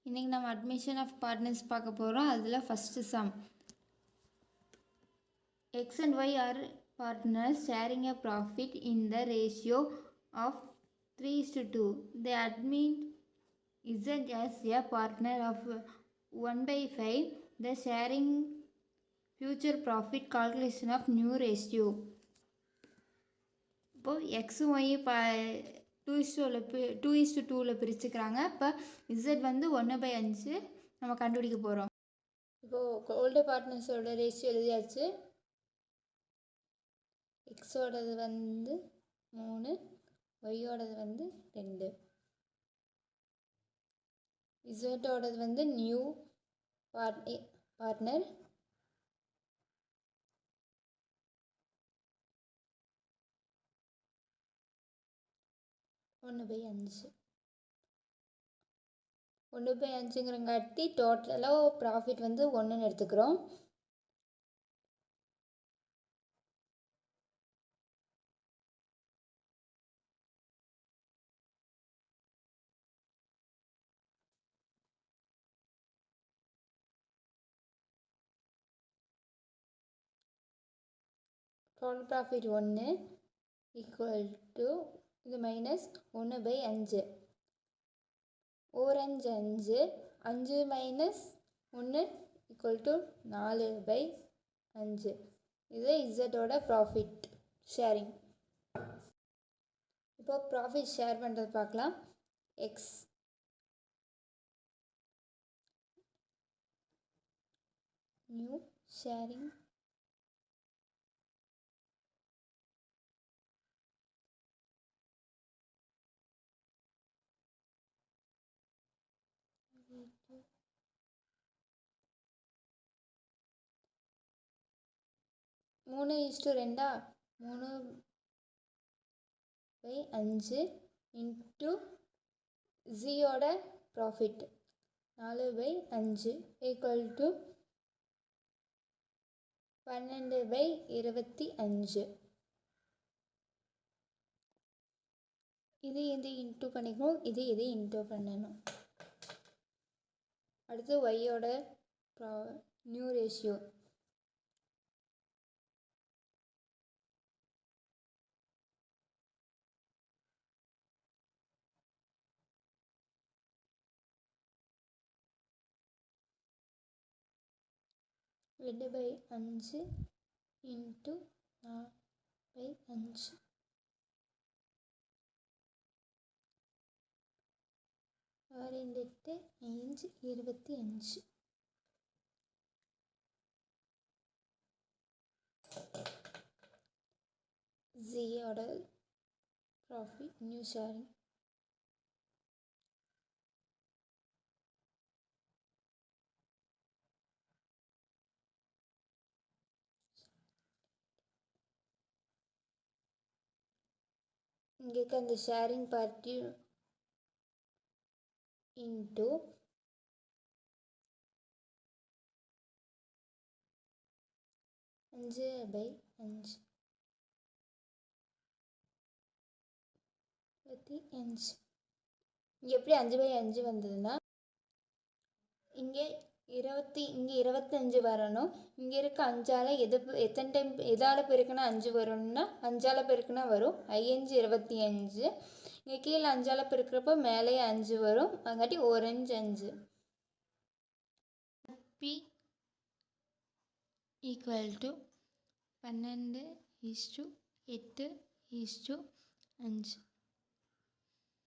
இன்றைக்கி நம்ம admission of partners பார்க்க போகிறோம். அதில் first some. X and Y are partners sharing a profit in the ratio of 3:2. They admit Z as a partner of 1/5. The sharing future profit calculation of new ratio. இப்போது எக்ஸும் Y 2:2 பிரிச்சுக்கிறாங்க. இப்போ Z வந்து 1/5 நம்ம கண்டுபிடிக்க போகிறோம். இப்போது old பார்ட்னர்ஸோட ratio எழுதியாச்சு. எக்ஸோடது வந்து 3, ஒய்யோடது வந்து 2, இசட்டோடது வந்து நியூ பார்ட்னர் 1/5. 1/5ங்கிறங்காட்டி டோட்டலாக ப்ராஃபிட் வந்து 1ன்னு எடுத்துக்கிறோம். டோட்டல் ப்ராஃபிட் 1 ஈக்குவல் டு இது மைனஸ் 1/5. 5 5 minus 1 equal to 4/5. இது இசட்டோட ப்ராஃபிட் ஷேரிங். இப்போ ப்ராஃபிட் ஷேர் பண்ணுறது பார்க்கலாம். எக்ஸ் நியூ ஷேரிங் மூணு இஸ்டு 2 3/5 இன்ட்டு ஜியோட ப்ராஃபிட் 4/5 ஈக்குவல் டு 12/25. இது இன்ட்டு பண்ணிக்கணும், இது இன்ட்டு பண்ணணும். அடுத்து ஒய்யோட நியூ ரேஷியோ. ரெண்டு பை 5 இன்ட்டு 4/5. 6 8 5 25. ஜியோட ப்ராஃபிட் நியூ ஷேரிங் இங்கே அந்த ஷேரிங் பார்ட்டி இன்ட்டு 5/5 25. இங்கே எப்படி 5/5 வந்ததுன்னா இங்கே 25 வரணும். இங்கே இருக்க 5ஆல் எத்தனை டைம் எதால் பெருக்குனா 5 வரும்னா 5ஆல் பெருக்குனா வரும் 5 25. இங்கே கீழே 5ஆல் பெருக்கிறப்போ மேலே 5 வரும், அங்காட்டி 1/5. B equal to 12:8:5.